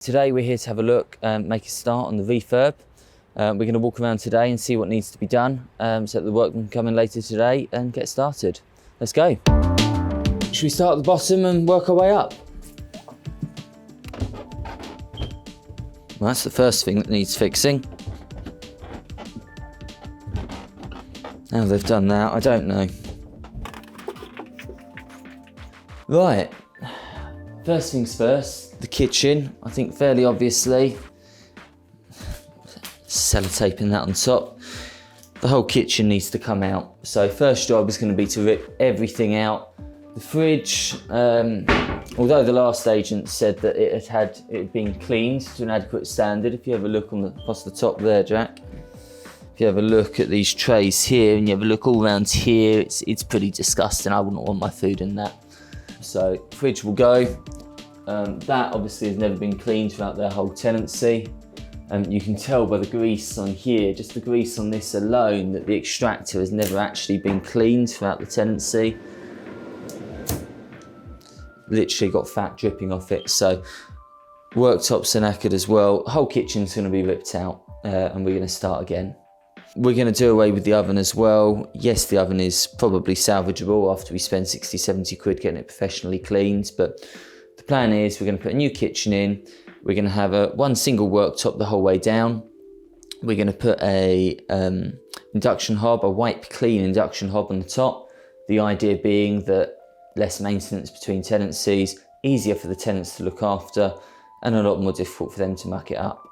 Today we're here to have a look and make a start on the refurb. We're going to walk around today and see what needs to be done so that the work can come in later today and get started. Let's go. Should we start at the bottom and work our way up? Well, that's the first thing that needs fixing. How they've done that, I don't know. Right, first things first, the kitchen. I think fairly obviously, sellotaping that on top. The whole kitchen needs to come out. So first job is going to be to rip everything out. The fridge, although the last agent said that it had been cleaned to an adequate standard. If you have a look across the top there, Jack. If you have a look at these trays here and you have a look all around here, it's pretty disgusting. I wouldn't want my food in that. So fridge will go. That obviously has never been cleaned throughout their whole tenancy. You can tell by the grease on here, just the grease on this alone, that the extractor has never actually been cleaned throughout the tenancy. Literally got fat dripping off it. So worktops are knackered as well. Whole kitchen's going to be ripped out and we're going to start again. We're going to do away with the oven as well. Yes, the oven is probably salvageable after we spend 60, 70 quid getting it professionally cleaned, but the plan is we're going to put a new kitchen in. We're going to have one single worktop the whole way down. We're going to put a induction hob, a wipe clean induction hob on the top. The idea being that less maintenance between tenancies, easier for the tenants to look after, and a lot more difficult for them to muck it up.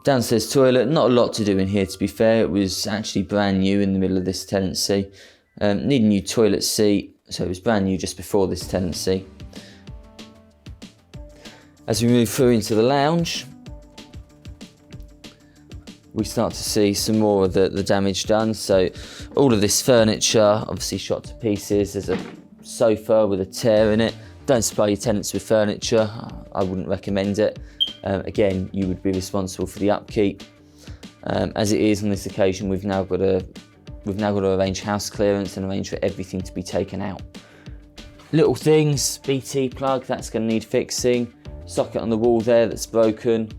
Downstairs toilet, not a lot to do in here to be fair. It was actually brand new in the middle of this tenancy. Need a new toilet seat, so it was brand new just before this tenancy. As we move through into the lounge, we start to see some more of the damage done. So all of this furniture obviously shot to pieces. There's a sofa with a tear in it. Don't supply your tenants with furniture. I wouldn't recommend it. Again, you would be responsible for the upkeep. As it is on this occasion, we've now got to arrange house clearance and arrange for everything to be taken out. Little things, BT plug, that's going to need fixing. Socket on the wall there that's broken.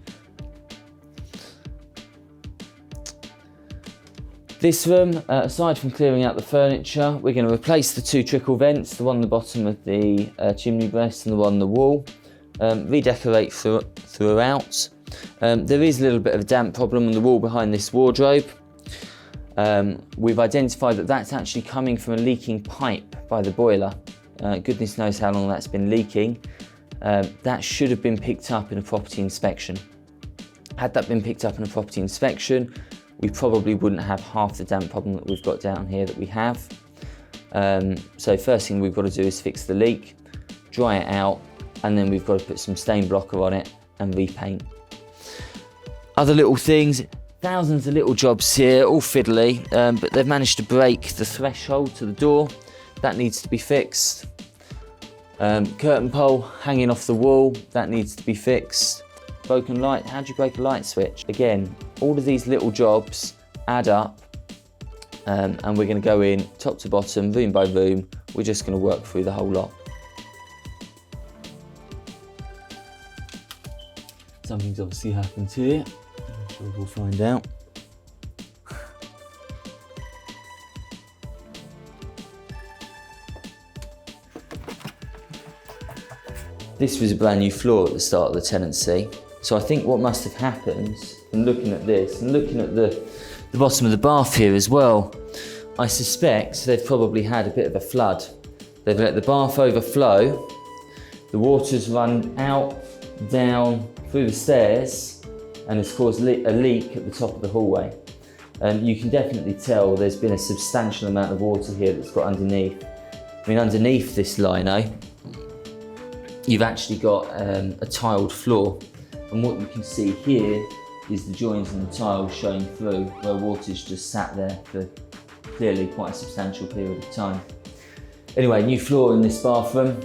This room, aside from clearing out the furniture, we're going to replace the two trickle vents, the one on the bottom of the chimney breast and the one on the wall. Redecorate throughout. There is a little bit of a damp problem on the wall behind this wardrobe. We've identified that that's actually coming from a leaking pipe by the boiler. Goodness knows how long that's been leaking. That should have been picked up in a property inspection. Had that been picked up in a property inspection, we probably wouldn't have half the damp problem that we've got down here that we have. So first thing we've got to do is fix the leak, dry it out, and then we've got to put some stain blocker on it and repaint. Other little things, thousands of little jobs here, all fiddly, but they've managed to break the threshold to the door. That needs to be fixed. Curtain pole hanging off the wall, that needs to be fixed. Broken light, how do you break a light switch? Again, all of these little jobs add up and we're going to go in top to bottom, room by room. We're just going to work through the whole lot. Something's obviously happened here. I'm sure we'll find out. This was a brand new floor at the start of the tenancy. So I think what must have happened, and looking at this, and looking at the bottom of the bath here as well, I suspect they've probably had a bit of a flood. They've let the bath overflow, the water's run out, down, through the stairs, and has caused a leak at the top of the hallway. You can definitely tell there's been a substantial amount of water here that's got underneath. I mean, underneath this lino, you've actually got a tiled floor. And what you can see here is the joins in the tile showing through where water's just sat there for clearly quite a substantial period of time. Anyway, new floor in this bathroom.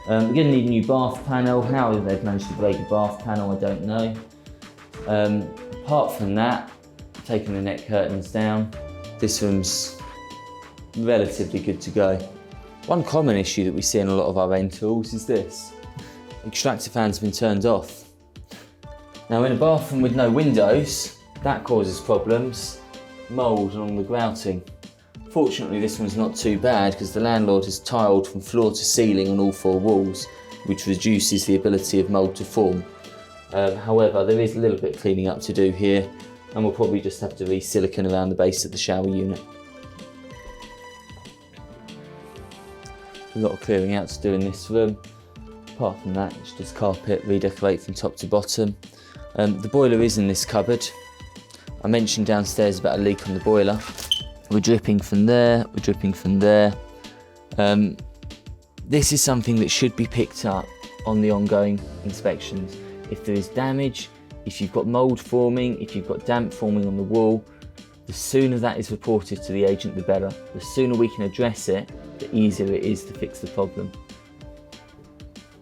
We're going to need a new bath panel. How they've managed to break a bath panel, I don't know. Apart from that, taking the net curtains down, this room's relatively good to go. One common issue that we see in a lot of our rentals is this. Extractor fan's been turned off. Now in a bathroom with no windows, that causes problems, mould along the grouting. Fortunately this one's not too bad because the landlord has tiled from floor to ceiling on all 4 walls, which reduces the ability of mould to form. However, there is a little bit of cleaning up to do here, and we'll probably just have to re-silicone around the base of the shower unit. A lot of clearing out to do in this room. Apart from that, it's just carpet, redecorate from top to bottom. The boiler is in this cupboard. I mentioned downstairs about a leak on the boiler. We're dripping from there, we're dripping from there. This is something that should be picked up on the ongoing inspections. If there is damage, if you've got mould forming, if you've got damp forming on the wall, the sooner that is reported to the agent, the better. The sooner we can address it, the easier it is to fix the problem.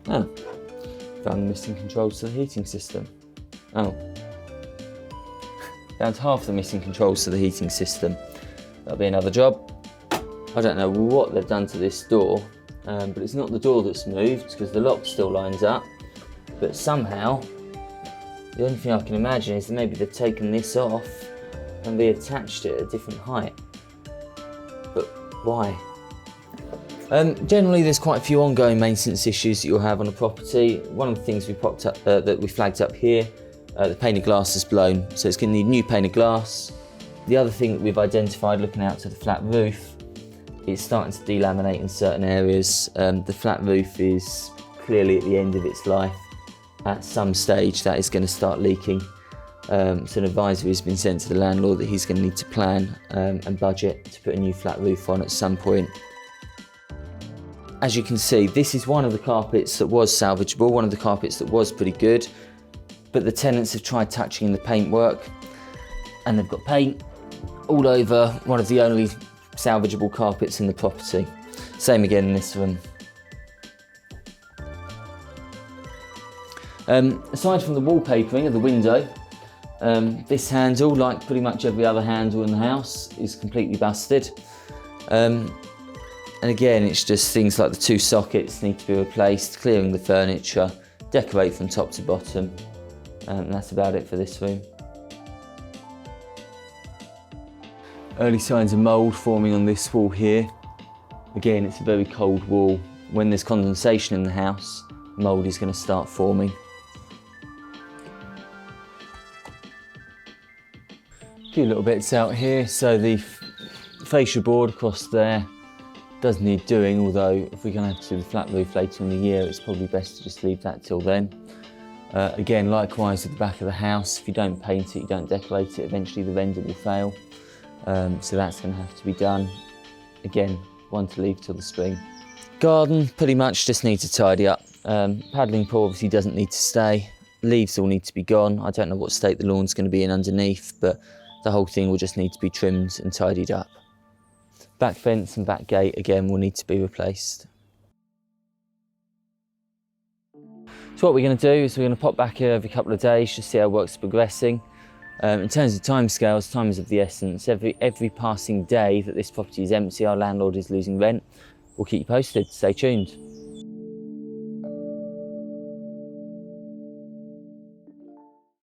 Oh, found the missing controls to the heating system. Oh, found half the missing controls to the heating system. That'll be another job. I don't know what they've done to this door, but it's not the door that's moved because the lock still lines up. But somehow, the only thing I can imagine is that maybe they've taken this off and reattached it at a different height. But why? Generally, there's quite a few ongoing maintenance issues that you'll have on a property. One of the things we popped up that we flagged up here, the pane of glass is blown, so it's going to need new pane of glass. The other thing that we've identified looking out to the flat roof, it's starting to delaminate in certain areas. The flat roof is clearly at the end of its life. At some stage that is going to start leaking. So an advisory has been sent to the landlord that he's going to need to plan and budget to put a new flat roof on at some point. As you can see, this is one of the carpets that was salvageable, one of the carpets that was pretty good, but the tenants have tried touching the paintwork and they've got paint all over one of the only salvageable carpets in the property. Same again in this room. Aside from the wallpapering of the window, this handle, like pretty much every other handle in the house, is completely busted. And again, it's just things like the 2 sockets need to be replaced, clearing the furniture, decorate from top to bottom, and that's about it for this room. Early signs of mould forming on this wall here. Again, it's a very cold wall. When there's condensation in the house, mould is going to start forming. A few little bits out here, so the fascia board across there does need doing, although if we're going to have to do the flat roof later in the year, it's probably best to just leave that till then. Again, likewise with the back of the house, if you don't paint it, you don't decorate it, eventually the render will fail. So that's going to have to be done. Again, one to leave till the spring. Garden pretty much just needs to tidy up. Paddling pool obviously doesn't need to stay. Leaves all need to be gone. I don't know what state the lawn's going to be in underneath, but the whole thing will just need to be trimmed and tidied up. Back fence and back gate again will need to be replaced. So what we're going to do is we're going to pop back here every couple of days to see how work's progressing. In terms of timescales, time is of the essence. Every passing day that this property is empty, our landlord is losing rent. We'll keep you posted. Stay tuned.